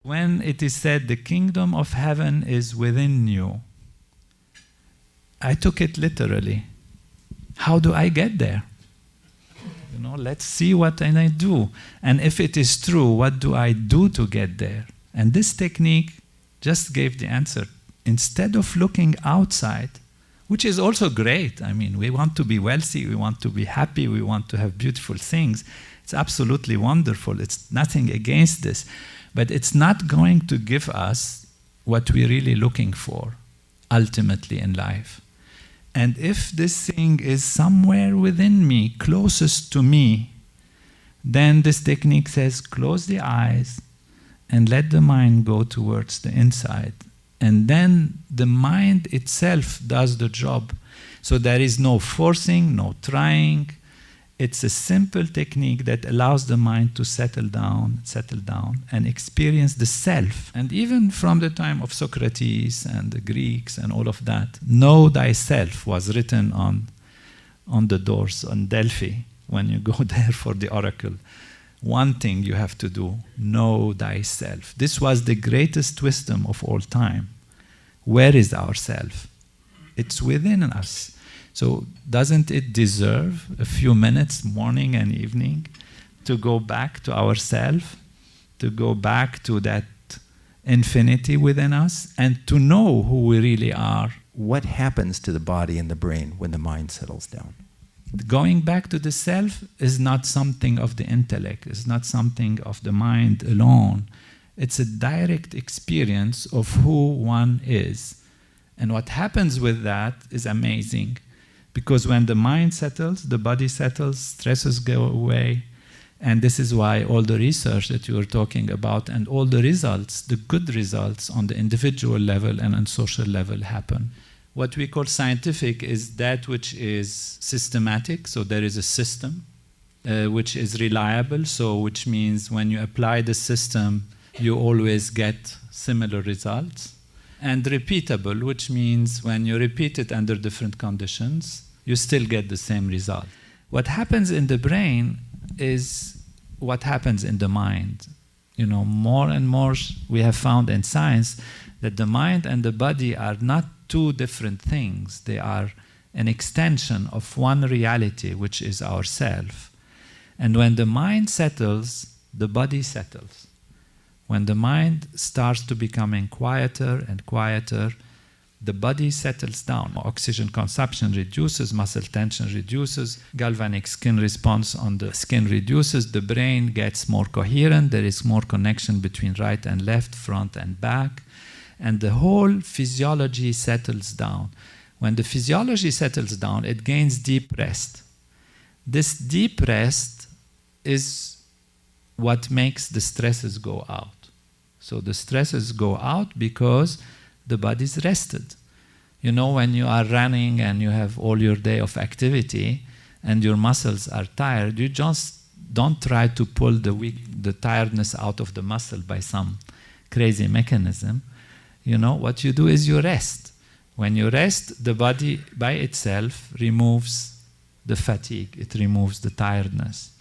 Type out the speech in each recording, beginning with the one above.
When it is said the kingdom of heaven is within you, I took it literally. How do I get there? Let's see what I do. And if it is true, what do I do to get there? And this technique just gave the answer. Instead of looking outside, which is also great. I mean, we want to be wealthy, we want to be happy, we want to have beautiful things. It's absolutely wonderful. It's nothing against this. But it's not going to give us what we're really looking for, ultimately in life. And if this thing is somewhere within me, closest to me, then this technique says, close the eyes and let the mind go towards the inside. And then the mind itself does the job. So there is no forcing, no trying. It's a simple technique that allows the mind to settle down, and experience the self. And even from the time of Socrates and the Greeks and all of that, know thyself was written on the doors on Delphi when you go there for the oracle. One thing you have to do, know thyself. This was the greatest wisdom of all time. Where is our self? It's within us. So doesn't it deserve a few minutes, morning and evening, to go back to ourself, to go back to that infinity within us, and to know who we really are? What happens to the body and the brain when the mind settles down? Going back to the self is not something of the intellect, it's not something of the mind alone. It's a direct experience of who one is. And what happens with that is amazing. Because when the mind settles, the body settles, stresses go away. And this is why all the research that you were talking about and all the results, the good results on the individual level and on social level happen. What we call scientific is that which is systematic, so there is a system, which is reliable, so which means when you apply the system, you always get similar results. And repeatable, which means when you repeat it under different conditions, you still get the same result. What happens in the brain is what happens in the mind. More and more we have found in science that the mind and the body are not two different things. They are an extension of one reality, which is ourself. And when the mind settles, the body settles. When the mind starts to becoming quieter and quieter, the body settles down. Oxygen consumption reduces, muscle tension reduces, galvanic skin response on the skin reduces, the brain gets more coherent, there is more connection between right and left, front and back, and the whole physiology settles down. When the physiology settles down, it gains deep rest. This deep rest is what makes the stresses go out. So the stresses go out because the body's rested. When you are running and you have all your day of activity and your muscles are tired, you just don't try to pull the tiredness out of the muscle by some crazy mechanism. What you do is you rest. When you rest, the body by itself removes the fatigue, it removes the tiredness.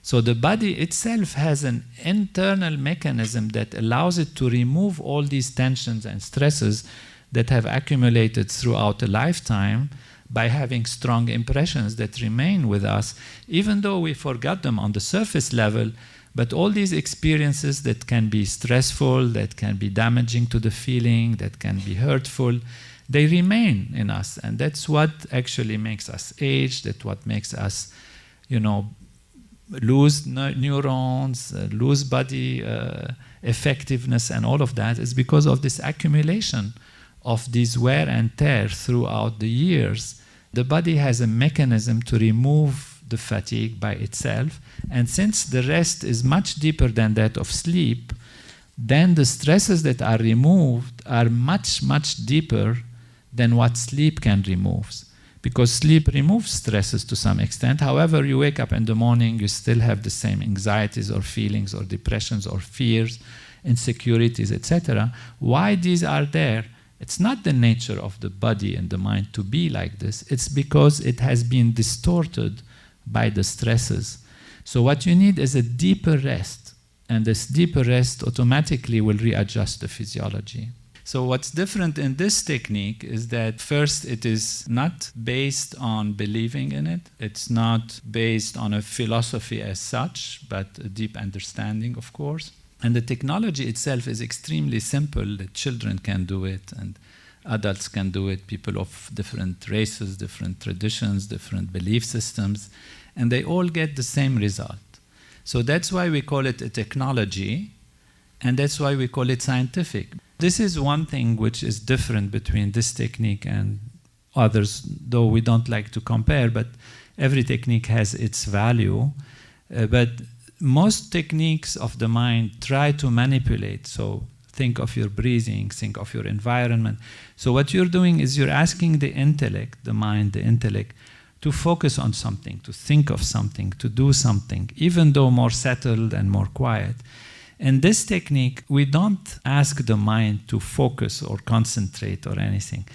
So the body itself has an internal mechanism that allows it to remove all these tensions and stresses that have accumulated throughout a lifetime by having strong impressions that remain with us, even though we forgot them on the surface level. But all these experiences that can be stressful, that can be damaging to the feeling, that can be hurtful, they remain in us. And that's what actually makes us age, that's what makes us, lose neurons, lose body effectiveness and all of that is because of this accumulation of these wear and tear throughout the years. The body has a mechanism to remove the fatigue by itself, and since the rest is much deeper than that of sleep, then the stresses that are removed are much, much deeper than what sleep can remove. Because sleep removes stresses to some extent. However, you wake up in the morning, you still have the same anxieties or feelings or depressions or fears, insecurities, etc. Why these are there? It's not the nature of the body and the mind to be like this. It's because it has been distorted by the stresses. So what you need is a deeper rest. And this deeper rest automatically will readjust the physiology. So what's different in this technique is that first, it is not based on believing in it. It's not based on a philosophy as such, but a deep understanding, of course. And the technology itself is extremely simple. The children can do it, and adults can do it, people of different races, different traditions, different belief systems, and they all get the same result. So that's why we call it a technology, and that's why we call it scientific. This is one thing which is different between this technique and others, though we don't like to compare, but every technique has its value. But most techniques of the mind try to manipulate. So think of your breathing, think of your environment. So what you're doing is you're asking the intellect, the mind, the intellect, to focus on something, to think of something, to do something, even though more settled and more quiet. In this technique, we don't ask the mind to focus or concentrate or anything.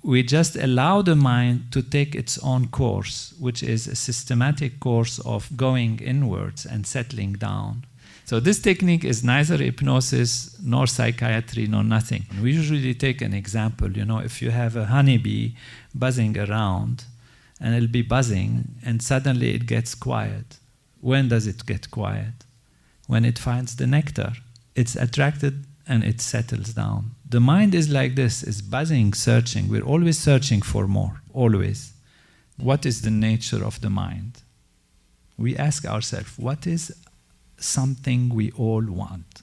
We just allow the mind to take its own course, which is a systematic course of going inwards and settling down. So this technique is neither hypnosis, nor psychiatry, nor nothing. We usually take an example. You know, if you have a honeybee buzzing around, and it'll be buzzing, and suddenly it gets quiet. When does it get quiet? When it finds the nectar. It's attracted and it settles down. The mind is like this, is buzzing, searching. We're always searching for more, always. What is the nature of the mind? We ask ourselves, what is something we all want?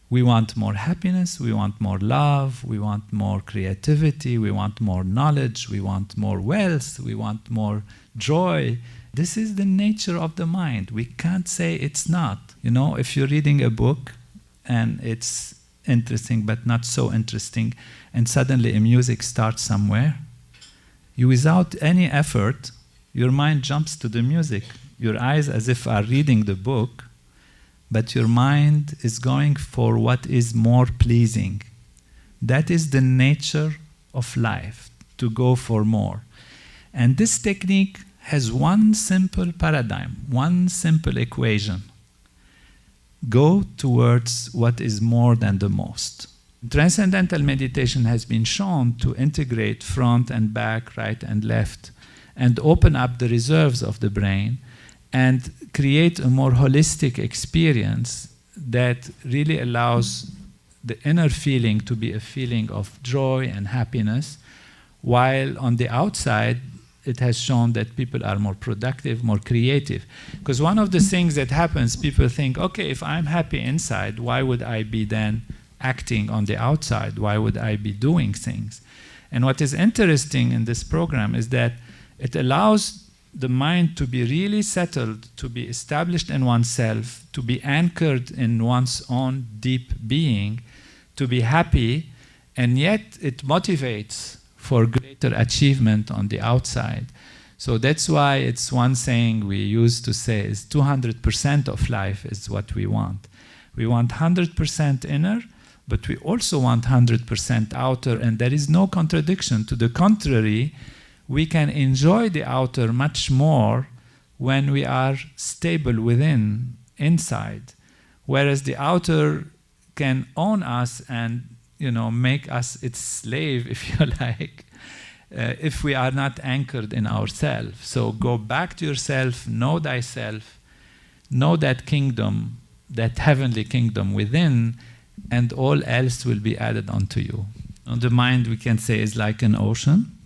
We want more happiness, we want more love, we want more creativity, we want more knowledge, we want more wealth, we want more joy. This is the nature of the mind. We can't say it's not. You know, if you're reading a book and it's interesting but not so interesting, and suddenly a music starts somewhere, you, without any effort, your mind jumps to the music. Your eyes as if are reading the book, but your mind is going for what is more pleasing. That is the nature of life, to go for more. And this technique has one simple paradigm, one simple equation. Go towards what is more than the most. Transcendental meditation has been shown to integrate front and back, right and left, and open up the reserves of the brain and create a more holistic experience that really allows the inner feeling to be a feeling of joy and happiness, while on the outside, it has shown that people are more productive, more creative. Because one of the things that happens, people think, okay, if I'm happy inside, why would I be then acting on the outside? Why would I be doing things? And what is interesting in this program is that it allows the mind to be really settled, to be established in oneself, to be anchored in one's own deep being, to be happy, and yet it motivates for greater achievement on the outside. So that's why it's one saying we used to say is 200% of life is what we want. We want 100% inner, but we also want 100% outer, and there is no contradiction. To the contrary, we can enjoy the outer much more when we are stable within, inside, whereas the outer can own us and make us its slave, if you like, if we are not anchored in ourselves. So go back to yourself, know thyself, know that kingdom, that heavenly kingdom within, and all else will be added onto you. And the mind, we can say, is like an ocean,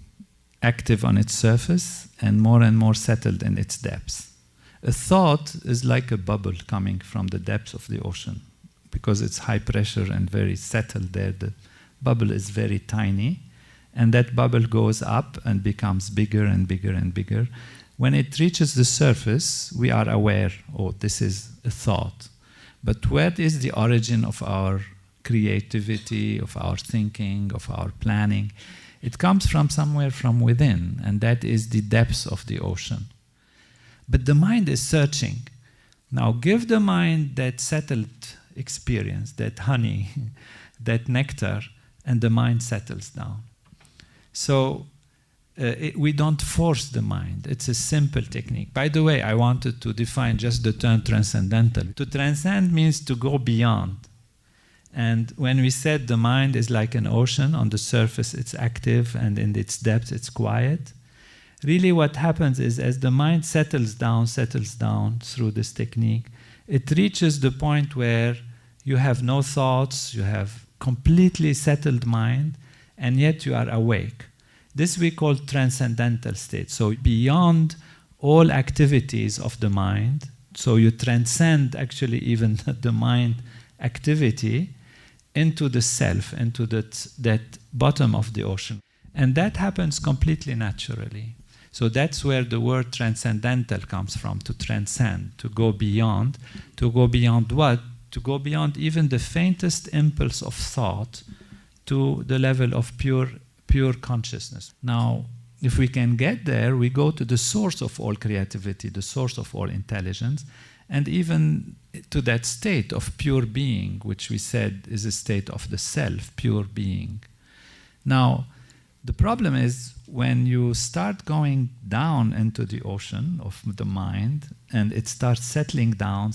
active on its surface and more settled in its depths. A thought is like a bubble coming from the depths of the ocean. Because it's high pressure and very settled there, the bubble is very tiny, and that bubble goes up and becomes bigger and bigger and bigger. When it reaches the surface, we are aware, oh, this is a thought. But what is the origin of our creativity, of our thinking, of our planning? It comes from somewhere from within, and that is the depths of the ocean. But the mind is searching. Now give the mind that settled experience, that honey, that nectar, and the mind settles down. So We don't force the mind. It's a simple technique. By the way, I wanted to define just the term transcendental. To transcend means to go beyond. And when we said the mind is like an ocean, on the surface it's active and in its depth it's quiet. Really what happens is as the mind settles down through this technique, it reaches the point where you have no thoughts, you have completely settled mind, and yet you are awake. This we call transcendental state. So beyond all activities of the mind, so you transcend actually even the mind activity into the self, into that bottom of the ocean. And that happens completely naturally. So that's where the word transcendental comes from, to transcend, to go beyond. To go beyond what? To go beyond even the faintest impulse of thought to the level of pure consciousness. Now, if we can get there, we go to the source of all creativity, the source of all intelligence, and even to that state of pure being, which we said is a state of the self, pure being. Now, the problem is when you start going down into the ocean of the mind and it starts settling down,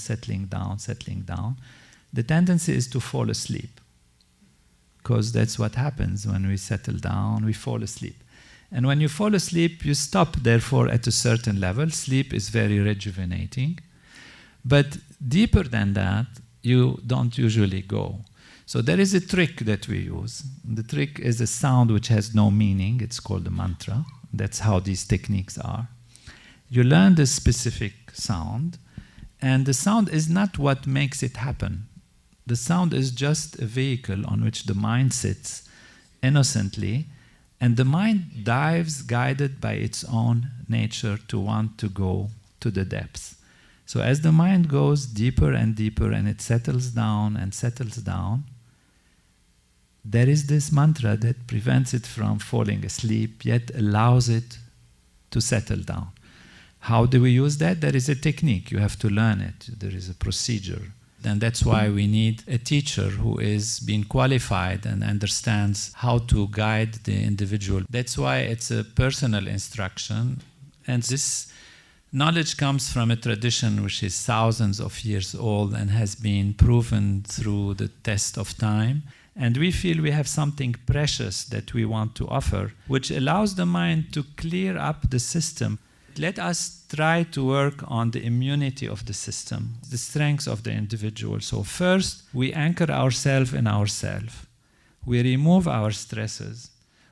the tendency is to fall asleep. Because that's what happens when we settle down, we fall asleep. And when you fall asleep, you stop, therefore, at a certain level. Sleep is very rejuvenating. But deeper than that, you don't usually go. So there is a trick that we use. The trick is a sound which has no meaning. It's called a mantra. That's how these techniques are. You learn this specific sound, and the sound is not what makes it happen. The sound is just a vehicle on which the mind sits innocently, and the mind dives guided by its own nature to want to go to the depths. So as the mind goes deeper and deeper and it settles down, there is this mantra that prevents it from falling asleep, yet allows it to settle down. How do we use that? There is a technique. You have to learn it. There is a procedure. And that's why we need a teacher who is being qualified and understands how to guide the individual. That's why it's a personal instruction. And this knowledge comes from a tradition which is thousands of years old and has been proven through the test of time. And we feel we have something precious that we want to offer, which allows the mind to clear up the system. Let us try to work on the immunity of the system, the strengths of the individual. So first, we anchor ourselves in ourselves. We remove our stresses.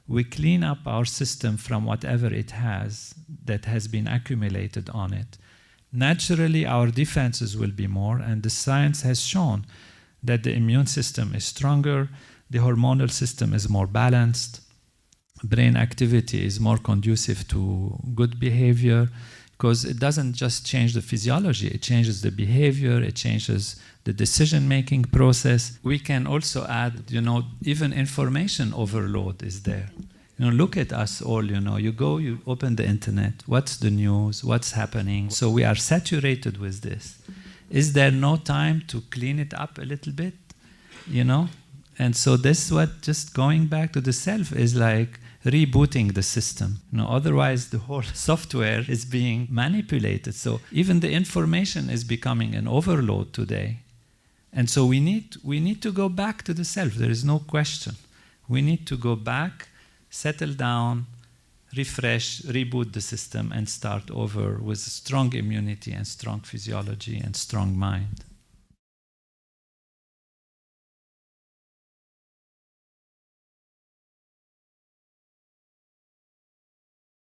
We clean up our system from whatever it has that has been accumulated on it. Naturally, our defenses will be more, and the science has shown that the immune system is stronger, the hormonal system is more balanced, brain activity is more conducive to good behavior, because it doesn't just change the physiology, it changes the behavior, it changes the decision-making process. We can also add, even information overload is there. Look at us all, you open the internet, what's the news, what's happening? So we are saturated with this. Is there no time to clean it up a little bit? And so this is what just going back to the self is like rebooting the system. Otherwise the whole software is being manipulated. So even the information is becoming an overload today. And so we need to go back to the self. There is no question. We need to go back, settle down, refresh, reboot the system, and start over with strong immunity and strong physiology and strong mind.